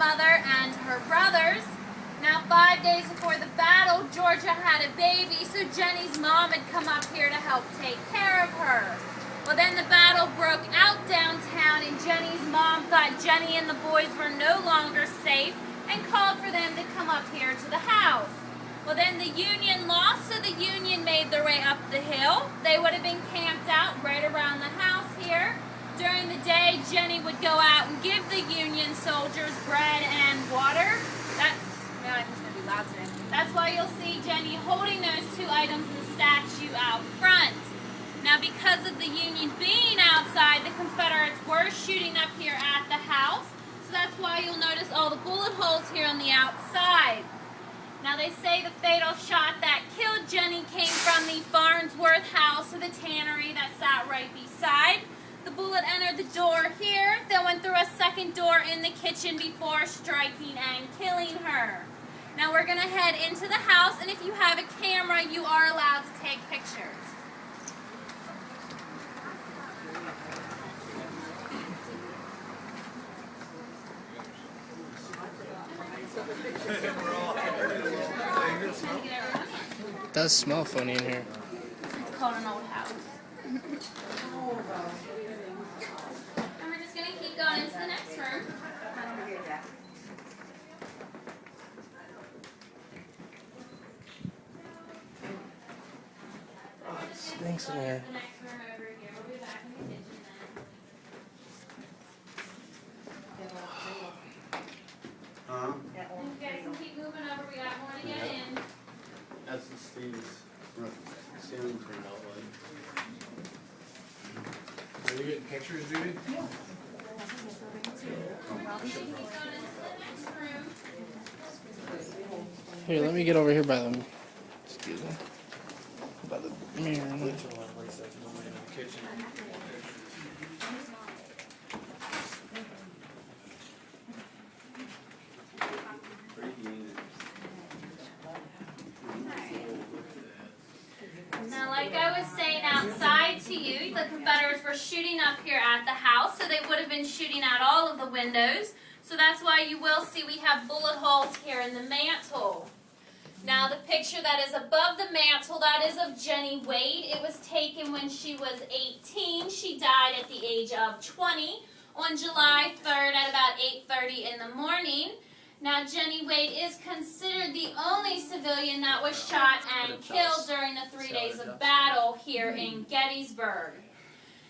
mother and her brothers. Now, 5 days before the battle, Georgia had a baby, so Jenny's mom had come up here to help take care of her. Well, then the battle broke out downtown, and Jenny's mom thought Jenny and the boys were no longer safe and called for them to come up here to the house. Well, then the Union lost, so the Union made their way up the hill. They would have been camped out right around the house here. During the day, Jenny would go out and give the Union soldiers bread and water. That's why you'll see Jenny holding those two items in the statue out front. Now, because of the Union being outside, the Confederates were shooting up here at the house. So that's why you'll notice all the bullet holes here on the outside. Now, they say the fatal shot that killed Jenny came from the Farnsworth house, or the tannery that sat right beside. The bullet entered the door here, then went through a second door in the kitchen before striking and killing her. Now, we're going to head into the house, and if you have a camera, you are allowed to take pictures. It does smell funny in here. It's called an old house. And we're just going to keep going into the next room. It stinks in here. The next room over here. We'll be back in the kitchen then. You guys can keep moving over. We got more to get in. That's the Steve's ceiling turned out like. Are you getting pictures, Judy? You can keep going into the next room. Here, let me get over here by the, excuse me, by the mirror. Now, like I was saying outside to you, the Confederates were shooting up here at the house, so they would have been shooting out all of the windows. So that's why you will see we have bullet holes here in the mantle. Now, the picture that is above the mantle, that is of Jenny Wade. It was taken when she was 18. She died at the age of 20 on July 3rd at about 8:30 in the morning. Now, Jenny Wade is considered the only civilian that was shot and killed during the 3 days of battle here in Gettysburg.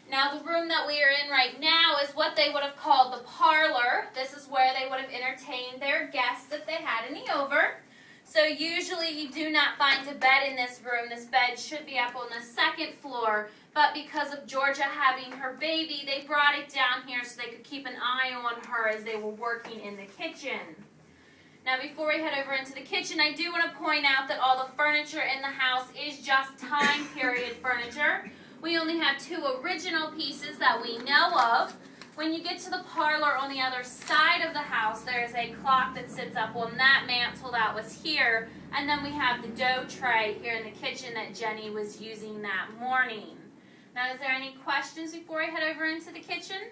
Now, the room that we are in right now is what they would have called the parlor. This is where they would have entertained their guests if they had any over. So usually you do not find a bed in this room. This bed should be up on the second floor. But because of Georgia having her baby, they brought it down here so they could keep an eye on her as they were working in the kitchen. Now, before we head over into the kitchen, I do want to point out that all the furniture in the house is just time period furniture. We only have 2 original pieces that we know of. When you get to the parlor on the other side of the house, there is a clock that sits up on that mantle that was here. And then we have the dough tray here in the kitchen that Jenny was using that morning. Now, is there any questions before I head over into the kitchen?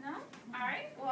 No? All right. Well.